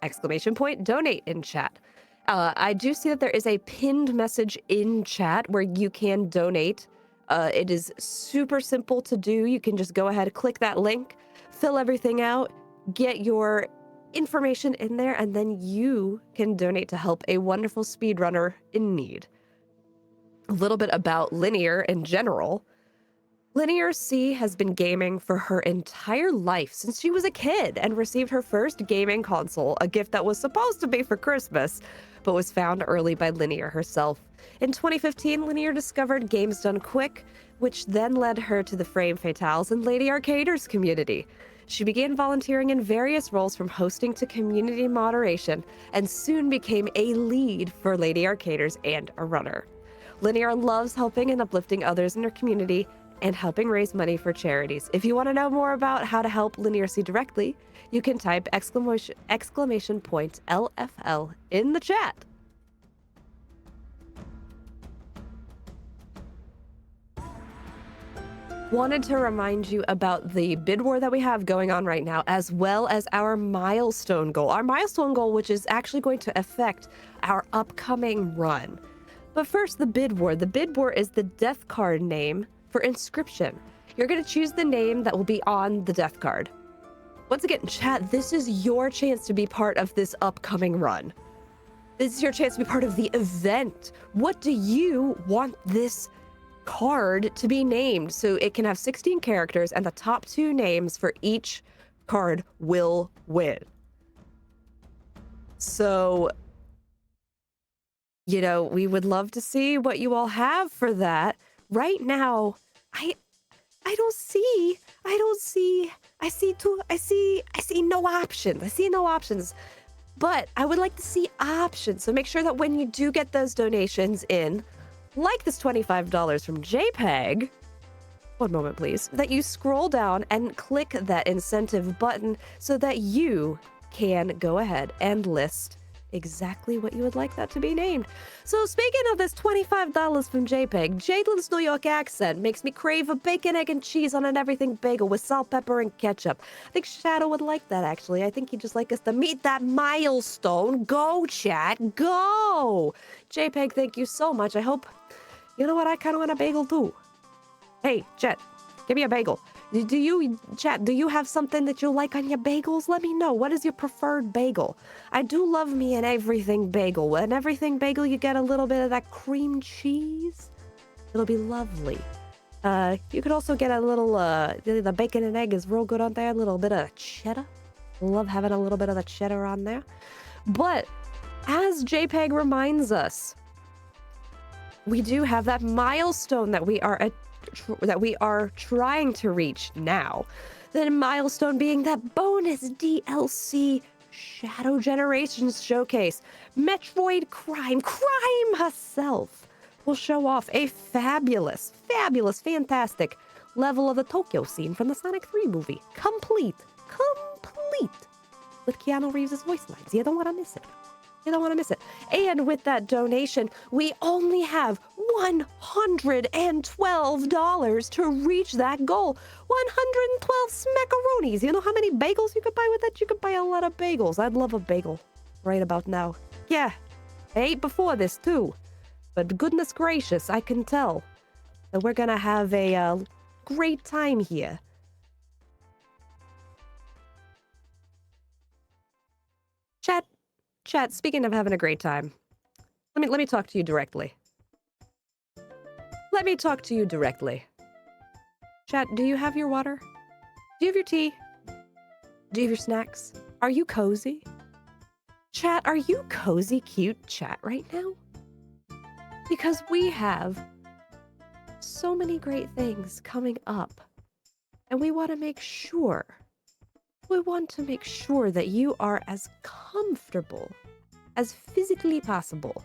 !donate in chat. I do see that there is a pinned message in chat where you can donate. It is super simple to do. You can just go ahead, click that link, fill everything out, get your information in there, and then you can donate to help a wonderful speedrunner in need. A little bit about Linear in general. LinearC has been gaming for her entire life since she was a kid and received her first gaming console, a gift that was supposed to be for Christmas, but was found early by Linear herself. In 2015, Linear discovered Games Done Quick, which then led her to the Frame Fatales and Lady Arcaders community. She began volunteering in various roles from hosting to community moderation, and soon became a lead for Lady Arcaders and a runner. Linear loves helping and uplifting others in her community and helping raise money for charities. If you want to know more about how to help LinearC directly, you can type exclamation point LFL in the chat. Wanted to remind you about the bid war that we have going on right now, as well as our milestone goal. Our milestone goal, which is actually going to affect our upcoming run. But first, the bid war. The bid war is the death card name for inscription. You're going to choose the name that will be on the death card. Once again, chat, this is your chance to be part of this upcoming run. This is your chance to be part of the event. What do you want this card to be named? So it can have 16 characters, and the top 2 names for each card will win. So, you know, we would love to see what you all have for that. Right now, I see no options. I see no options. But I would like to see options. So make sure that when you do get those donations in, like this $25 from JPEG, one moment please, that you scroll down and click that incentive button so that you can go ahead and list exactly what you would like that to be named. So speaking of this $25 from JPEG, Jaidlyn's New York accent makes me crave a bacon, egg, and cheese on an everything bagel with salt, pepper, and ketchup. I think Shadow would like that, actually. I think he'd just like us to meet that milestone. Go, chat, go! JPEG, thank you so much. I hope... You know what? I kind of want a bagel, too. Hey, chat, give me a bagel. Do you have something that you like on your bagels? Let me know. What is your preferred bagel? I do love me an everything bagel. An everything bagel, you get a little bit of that cream cheese. It'll be lovely. You could also get a little, the bacon and egg is real good on there. A little bit of cheddar. Love having a little bit of the cheddar on there. But as JPEG reminds us, we do have that milestone that we are trying to reach now. The milestone being that bonus DLC Shadow Generations showcase. Metroid Crime herself will show off a fabulous, fantastic level of the Tokyo scene from the Sonic 3 movie. Complete with Keanu Reeves' voice lines. You don't want to miss it. And with that donation, we only have $112 to reach that goal. 112 smackaroonies. You know how many bagels you could buy with that? You could buy a lot of bagels. I'd love a bagel right about now. Yeah, I ate before this too. But goodness gracious, I can tell that we're gonna have a great time here. Chat, speaking of having a great time, let me talk to you directly. Chat, do you have your water? Do you have your tea? Do you have your snacks? Are you cozy? Chat, are you cozy cute chat right now? Because we have so many great things coming up, and we want to make sure that you are as comfortable as physically possible.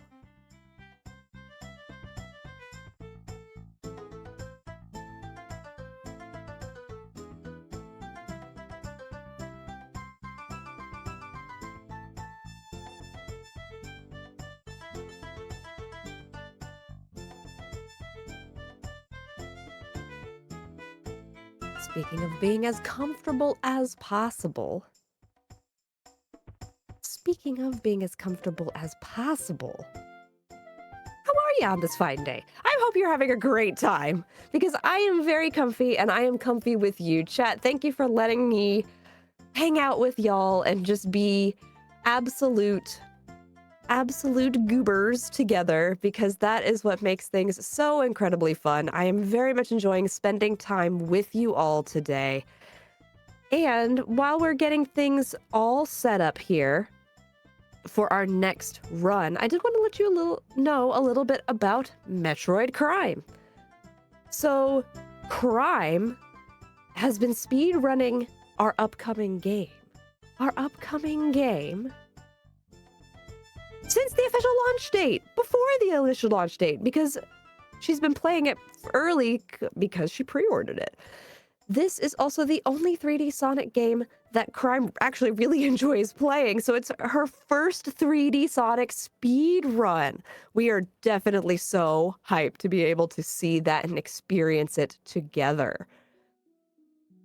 Speaking of being as comfortable as possible, how are you on this fine day? I hope you're having a great time, because I am very comfy, and I am comfy with you. Chat, thank you for letting me hang out with y'all and just be absolute absolute goobers together because that is what makes things so incredibly fun. I am very much enjoying spending time with you all today. And while we're getting things all set up here for our next run, I did want to let you know a little bit about Metroid Crime. So, Crime has been speed running our upcoming game. Our upcoming game since the official launch date, before the initial launch date, because she's been playing it early because she pre-ordered it. This is also the only 3D Sonic game that Crime actually really enjoys playing, so it's her first 3D Sonic speed run. We are definitely so hyped to be able to see that and experience it together.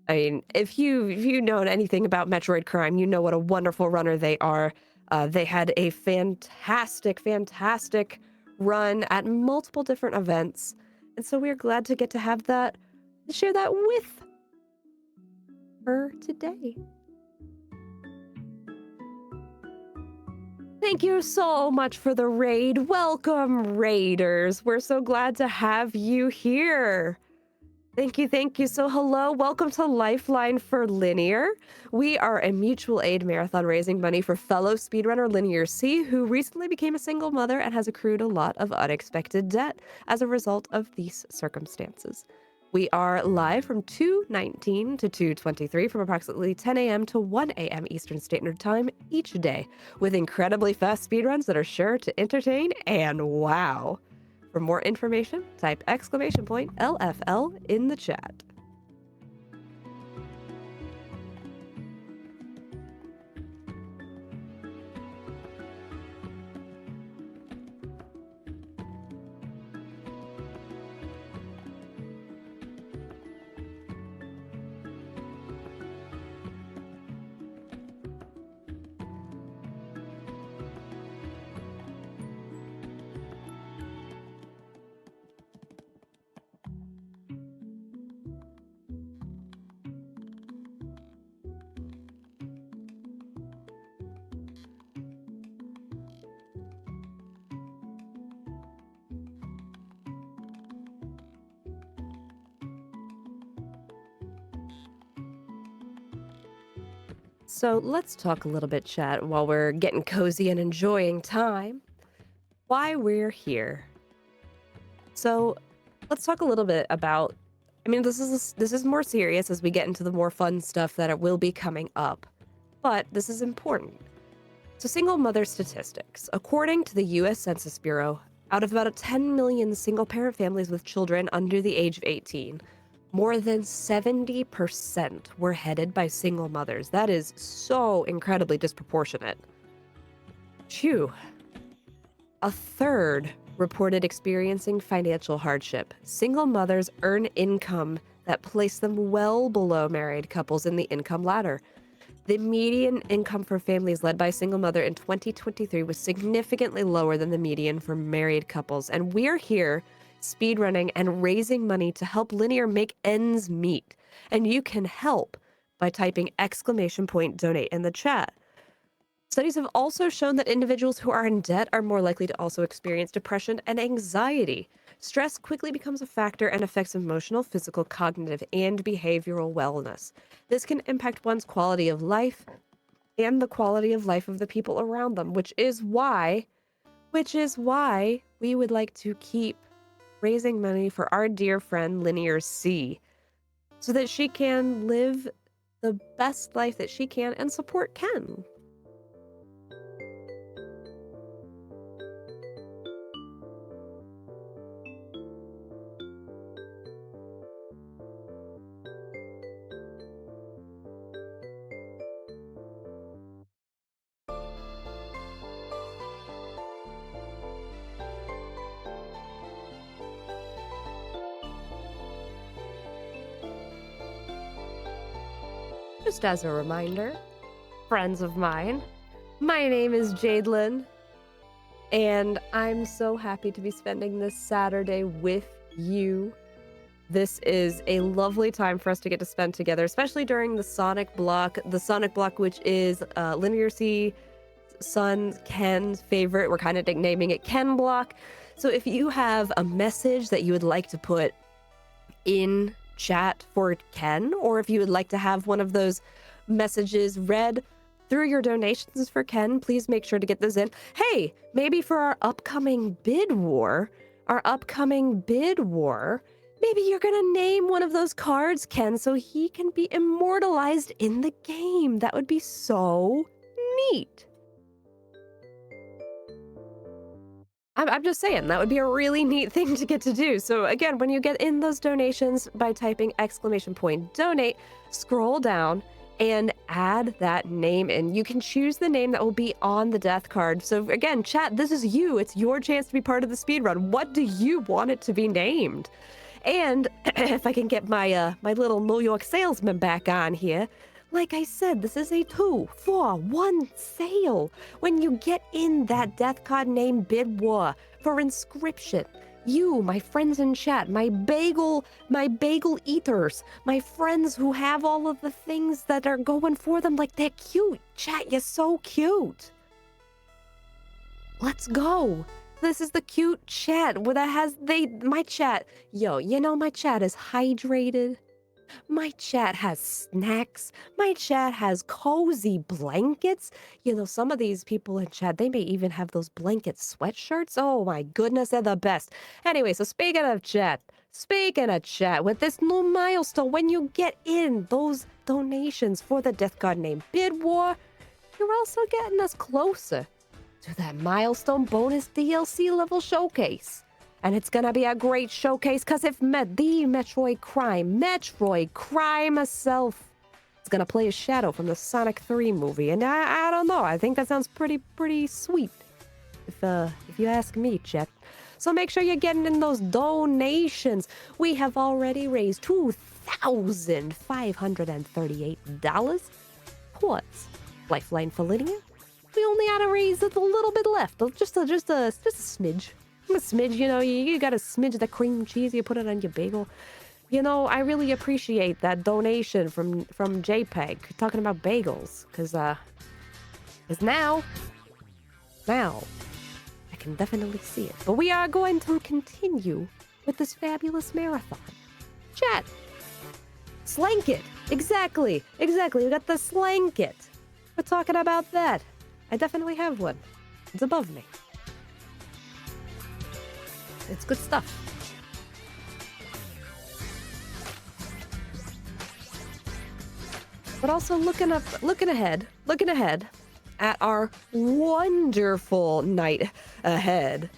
I mean, if you know anything about Metroid Crime, you know what a wonderful runner they are. They had a fantastic run at multiple different events, and so we're glad to get to have that, share that with her today. Thank you so much for the raid. Welcome, raiders. We're so glad to have you here. Thank you. So hello, welcome to Lifeline for Linear. We are a mutual aid marathon raising money for fellow speedrunner LinearC, who recently became a single mother and has accrued a lot of unexpected debt as a result of these circumstances. We are live from 2:19 to 2:23 from approximately 10 a.m. to 1 a.m. Eastern Standard Time each day, with incredibly fast speedruns that are sure to entertain and wow. For more information, type !LFL in the chat. So let's talk a little bit, chat, while we're getting cozy and enjoying time, why we're here. So let's talk a little bit about, I mean, this is more serious as we get into the more fun stuff that will be coming up, but this is important. So single mother statistics. According to the U.S. Census Bureau, out of about 10 million single-parent families with children under the age of 18, more than 70% were headed by single mothers. That is so incredibly disproportionate. Phew. A third reported experiencing financial hardship. Single mothers earn income that place them well below married couples in the income ladder. The median income for families led by a single mother in 2023 was significantly lower than the median for married couples. And we're here speedrunning and raising money to help Linear make ends meet. And you can help by typing !donate in the chat. Studies have also shown that individuals who are in debt are more likely to also experience depression and anxiety. Stress quickly becomes a factor and affects emotional, physical, cognitive, and behavioral wellness. This can impact one's quality of life and the quality of life of the people around them, which is why we would like to keep raising money for our dear friend LinearC so that she can live the best life that she can and support Ken. Just as a reminder, friends of mine, my name is Jaidlyn, and I'm so happy to be spending this Saturday with you. This is a lovely time for us to get to spend together, especially during the Sonic Block. The Sonic Block, which is LinearC son Ken's favorite. We're kind of nicknaming it Ken Block. So if you have a message that you would like to put in chat for Ken, or if you would like to have one of those messages read through your donations for Ken, please make sure to get those in. Hey, maybe for our upcoming bid war, maybe you're gonna name one of those cards, Ken, so he can be immortalized in the game. That would be so neat. I'm just saying, that would be a really neat thing to get to do. So again, when you get in those donations by typing !donate, scroll down and add that name in. You can choose the name that will be on the death card. So again, chat, this is you. It's your chance to be part of the speedrun. What do you want it to be named? And if I can get my my little New York salesman back on here, like I said, this is a 2-for-1 sale. When you get in that death card name bid war for inscription, you, my friends in chat, my bagel eaters, my friends who have all of the things that are going for them, like they're cute. Chat, you're so cute. Let's go. This is the cute chat where that has my chat. Yo, you know my chat is hydrated. My chat has snacks. My chat has cozy blankets. You know, some of these people in chat, they may even have those blanket sweatshirts. Oh my goodness, they're the best. Anyway, so speaking of chat, with this new milestone, when you get in those donations for the Death Guard name bid war, you're also getting us closer to that milestone bonus DLC level showcase. And it's gonna be a great showcase because if the Metroid Crime herself is gonna play a Shadow from the Sonic 3 movie. And I don't know, I think that sounds pretty sweet, if you ask me, chat. So make sure you're getting in those donations. We have already raised $2,538. Plus, Lifeline for Linear. We only had to raise a little bit left, just a smidge. A smidge, you know, you got a smidge of the cream cheese, you put it on your bagel. You know, I really appreciate that donation from JPEG talking about bagels, because now I can definitely see it. But we are going to continue with this fabulous marathon. Chat, Slanket, exactly, we got the Slanket. We're talking about that. I definitely have one. It's above me. It's good stuff. But also looking ahead at our wonderful night ahead.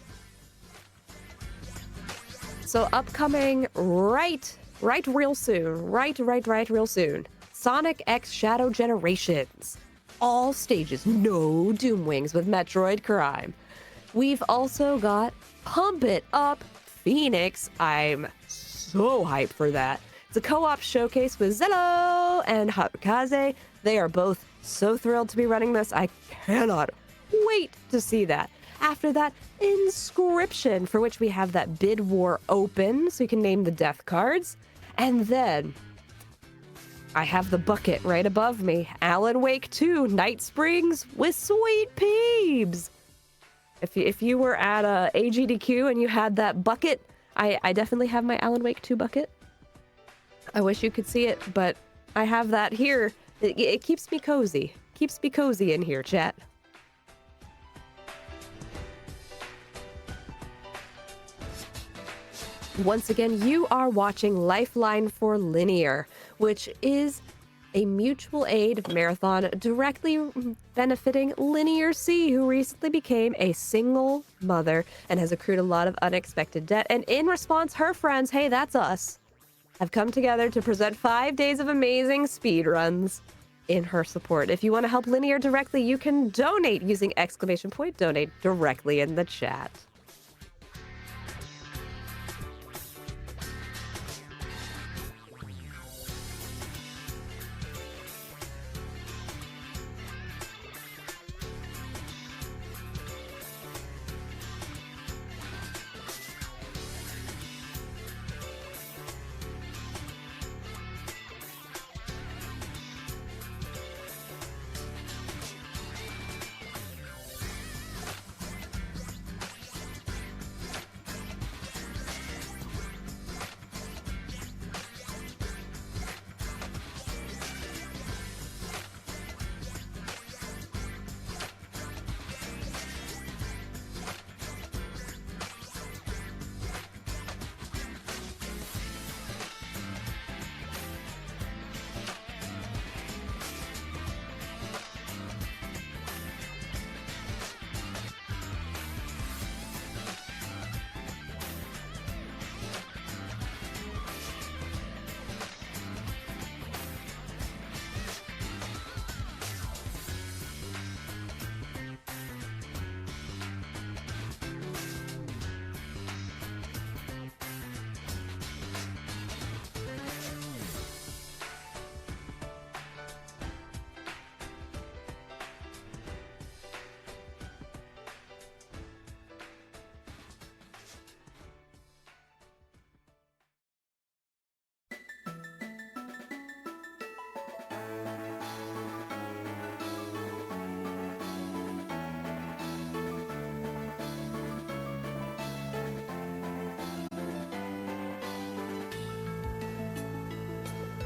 So upcoming right real soon. Sonic X Shadow Generations. All stages, no Doom Wings with Metroid Crime. We've also got Pump It Up Phoenix. I'm so hyped for that. It's a co-op showcase with Zello and Harukaze. They are both so thrilled to be running this. I cannot wait to see that. After that, Inscription, for which we have that bid war open, so you can name the death cards. And then I have the bucket right above me. Alan Wake 2, Night Springs with Sweet Peebs. If you were at AGDQ and you had that bucket, I definitely have my Alan Wake 2 bucket. I wish you could see it, but I have that here. It keeps me cozy. Keeps me cozy in here, chat. Once again, you are watching Lifeline for Linear, which is a mutual aid marathon directly benefiting LinearC, who recently became a single mother and has accrued a lot of unexpected debt. And in response, her friends, hey, that's us, have come together to present 5 days of amazing speedruns in her support. If you want to help Linear directly, you can donate using !donate directly in the chat.